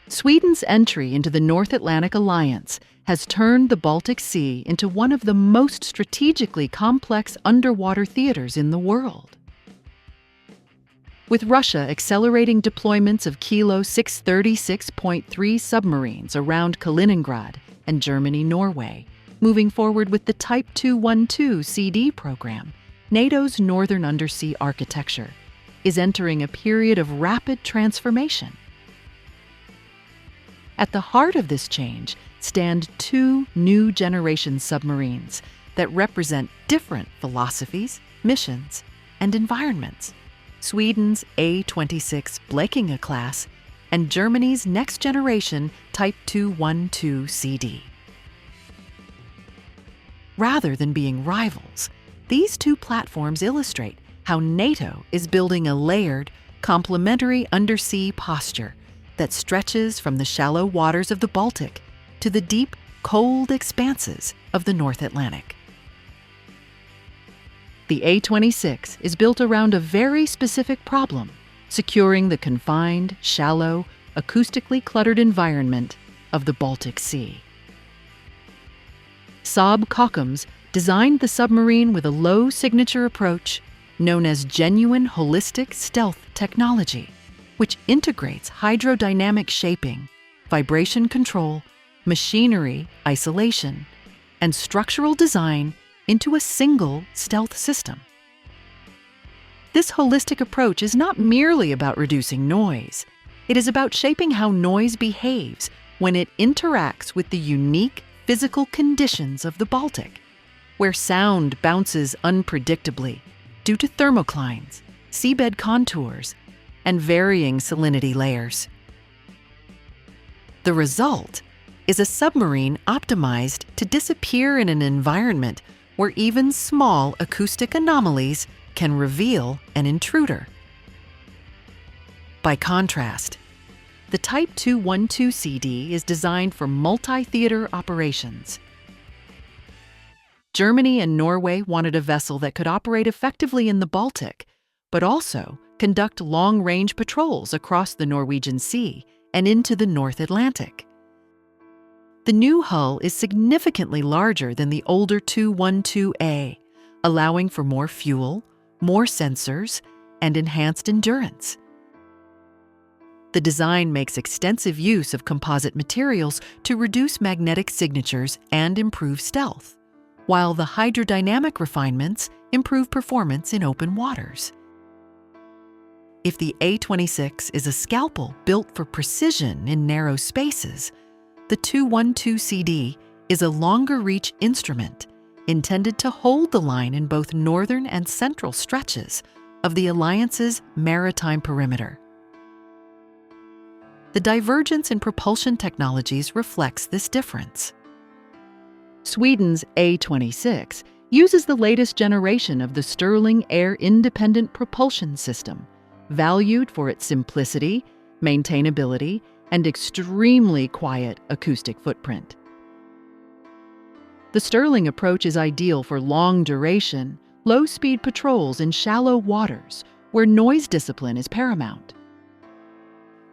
Sweden's entry into the North Atlantic Alliance has turned the Baltic Sea into one of the most strategically complex underwater theaters in the world. With Russia accelerating deployments of Kilo 636.3 submarines around Kaliningrad and Germany-Norway, moving forward with the Type 212 CD program, NATO's northern undersea architecture is entering a period of rapid transformation. At the heart of this change stand two new generation submarines that represent different philosophies, missions, and environments: Sweden's A-26 Blekinge-class and Germany's next generation Type 212 CD. Rather than being rivals, these two platforms illustrate how NATO is building a layered, complementary undersea posture that stretches from the shallow waters of the Baltic to the deep, cold expanses of the North Atlantic. The A-26 is built around a very specific problem: securing the confined, shallow, acoustically cluttered environment of the Baltic Sea. Saab Kockums designed the submarine with a low-signature approach known as genuine holistic stealth technology, which integrates hydrodynamic shaping, vibration control, machinery isolation, and structural design into a single stealth system. This holistic approach is not merely about reducing noise. It is about shaping how noise behaves when it interacts with the unique physical conditions of the Baltic, where sound bounces unpredictably due to thermoclines, seabed contours, and varying salinity layers. The result is a submarine optimized to disappear in an environment where even small acoustic anomalies can reveal an intruder. By contrast, the Type 212 CD is designed for multi-theater operations. Germany and Norway wanted a vessel that could operate effectively in the Baltic, but also conduct long-range patrols across the Norwegian Sea and into the North Atlantic. The new hull is significantly larger than the older 212A, allowing for more fuel, more sensors, and enhanced endurance. The design makes extensive use of composite materials to reduce magnetic signatures and improve stealth, while the hydrodynamic refinements improve performance in open waters. If the A-26 is a scalpel built for precision in narrow spaces, the 212 CD is a longer-reach instrument intended to hold the line in both northern and central stretches of the Alliance's maritime perimeter. The divergence in propulsion technologies reflects this difference. Sweden's A-26 uses the latest generation of the Stirling air-independent propulsion system, valued for its simplicity, maintainability, and extremely quiet acoustic footprint. The Stirling approach is ideal for long-duration, low-speed patrols in shallow waters where noise discipline is paramount.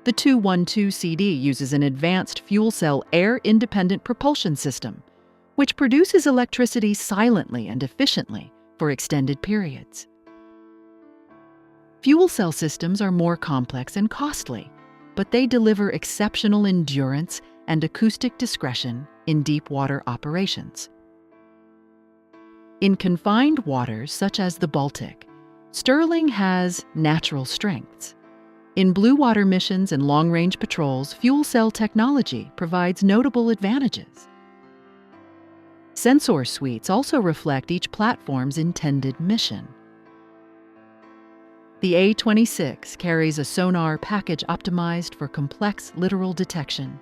The 212 CD uses an advanced fuel cell air-independent propulsion system, which produces electricity silently and efficiently for extended periods. Fuel cell systems are more complex and costly, but they deliver exceptional endurance and acoustic discretion in deep water operations. In confined waters such as the Baltic, Stirling has natural strengths. In blue water missions and long-range patrols, fuel cell technology provides notable advantages. Sensor suites also reflect each platform's intended mission. The A-26 carries a sonar package optimized for complex littoral detection.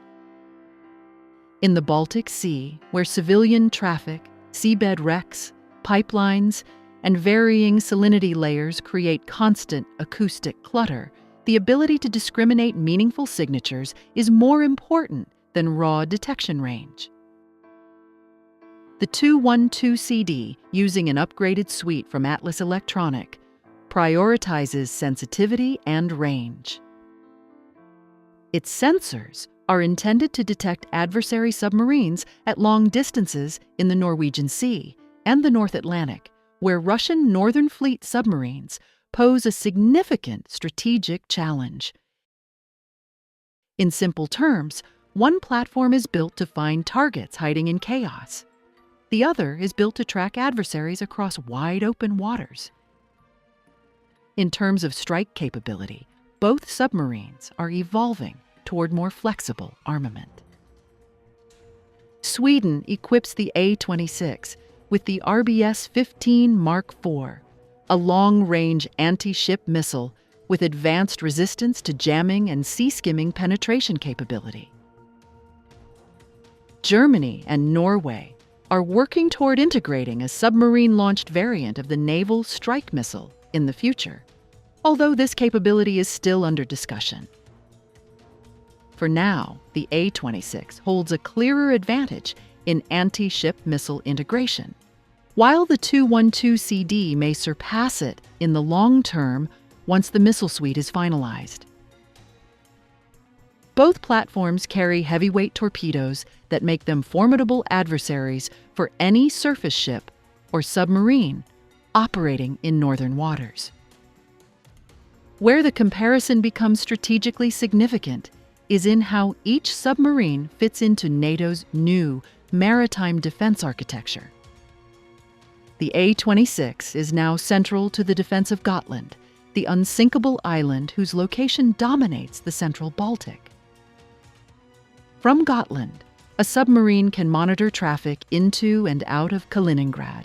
In the Baltic Sea, where civilian traffic, seabed wrecks, pipelines, and varying salinity layers create constant acoustic clutter, the ability to discriminate meaningful signatures is more important than raw detection range. The 212 CD, using an upgraded suite from Atlas Electronic, prioritizes sensitivity and range. Its sensors are intended to detect adversary submarines at long distances in the Norwegian Sea and the North Atlantic, where Russian Northern Fleet submarines pose a significant strategic challenge. In simple terms, one platform is built to find targets hiding in chaos. The other is built to track adversaries across wide-open waters. In terms of strike capability, both submarines are evolving toward more flexible armament. Sweden equips the A-26 with the RBS-15 Mark IV, a long-range anti-ship missile with advanced resistance to jamming and sea-skimming penetration capability. Germany and Norway are working toward integrating a submarine-launched variant of the naval strike missile in the future, although this capability is still under discussion. For now, the A-26 holds a clearer advantage in anti-ship missile integration, while the A-12CD may surpass it in the long term once the missile suite is finalized. Both platforms carry heavyweight torpedoes that make them formidable adversaries for any surface ship or submarine operating in northern waters. Where the comparison becomes strategically significant is in how each submarine fits into NATO's new maritime defense architecture. The A-26 is now central to the defense of Gotland, the unsinkable island whose location dominates the central Baltic. From Gotland, a submarine can monitor traffic into and out of Kaliningrad,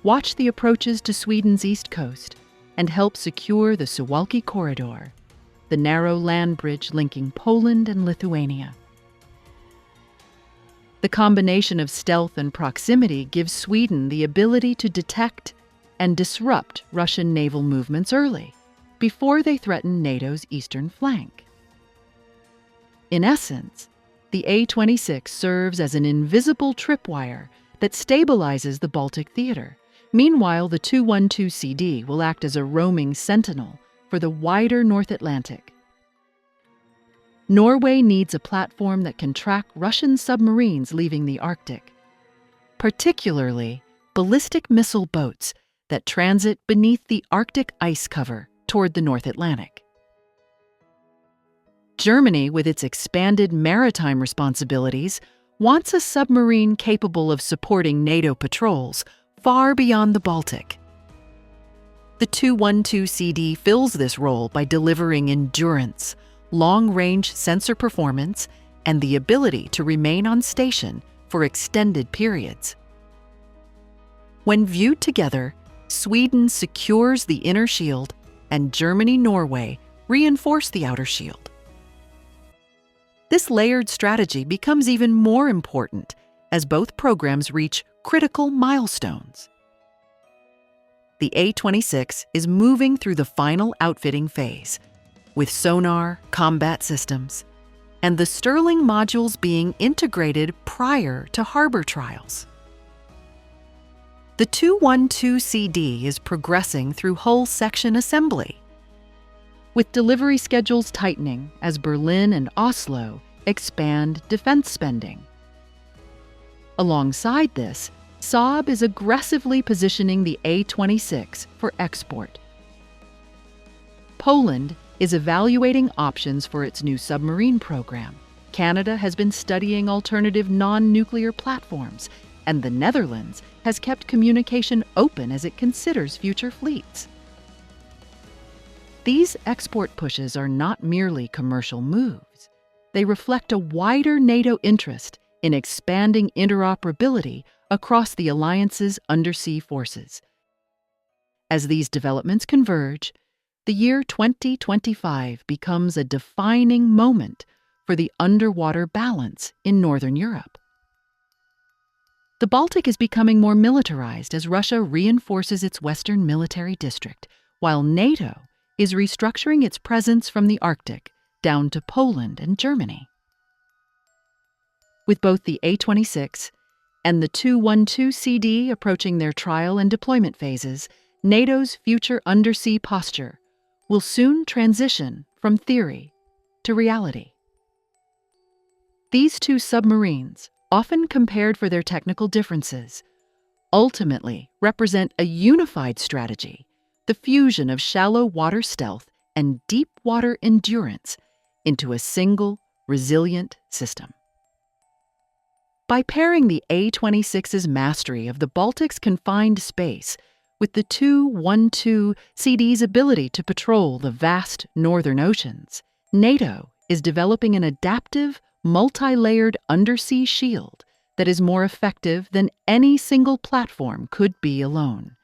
watch the approaches to Sweden's east coast, and help secure the Suwalki Corridor, the narrow land bridge linking Poland and Lithuania. The combination of stealth and proximity gives Sweden the ability to detect and disrupt Russian naval movements early, before they threaten NATO's eastern flank. In essence, the A-26 serves as an invisible tripwire that stabilizes the Baltic theater. Meanwhile, the A-12CD will act as a roaming sentinel for the wider North Atlantic. Norway needs a platform that can track Russian submarines leaving the Arctic, particularly ballistic missile boats that transit beneath the Arctic ice cover toward the North Atlantic. Germany, with its expanded maritime responsibilities, wants a submarine capable of supporting NATO patrols far beyond the Baltic. The A-12CD fills this role by delivering endurance, long-range sensor performance, and the ability to remain on station for extended periods. When viewed together, Sweden secures the inner shield and Germany-Norway reinforce the outer shield. This layered strategy becomes even more important as both programs reach critical milestones. The A-26 is moving through the final outfitting phase, with sonar, combat systems, and the Sterling modules being integrated prior to harbor trials. The A-12CD is progressing through hull section assembly, with delivery schedules tightening as Berlin and Oslo expand defense spending. Alongside this, Saab is aggressively positioning the A-26 for export. Poland is evaluating options for its new submarine program. Canada has been studying alternative non-nuclear platforms, and the Netherlands has kept communication open as it considers future fleets. These export pushes are not merely commercial moves. They reflect a wider NATO interest in expanding interoperability across the alliance's undersea forces. As these developments converge, the year 2025 becomes a defining moment for the underwater balance in Northern Europe. The Baltic is becoming more militarized as Russia reinforces its western military district, while NATO is restructuring its presence from the Arctic down to Poland and Germany. With both the A-26 and the A-12CD approaching their trial and deployment phases, NATO's future undersea posture will soon transition from theory to reality. These two submarines, often compared for their technical differences, ultimately represent a unified strategy, the fusion of shallow water stealth and deep water endurance into a single, resilient system. By pairing the A-26's mastery of the Baltic's confined space with the 2-1-2 CD's ability to patrol the vast northern oceans, NATO is developing an adaptive, multi-layered undersea shield that is more effective than any single platform could be alone.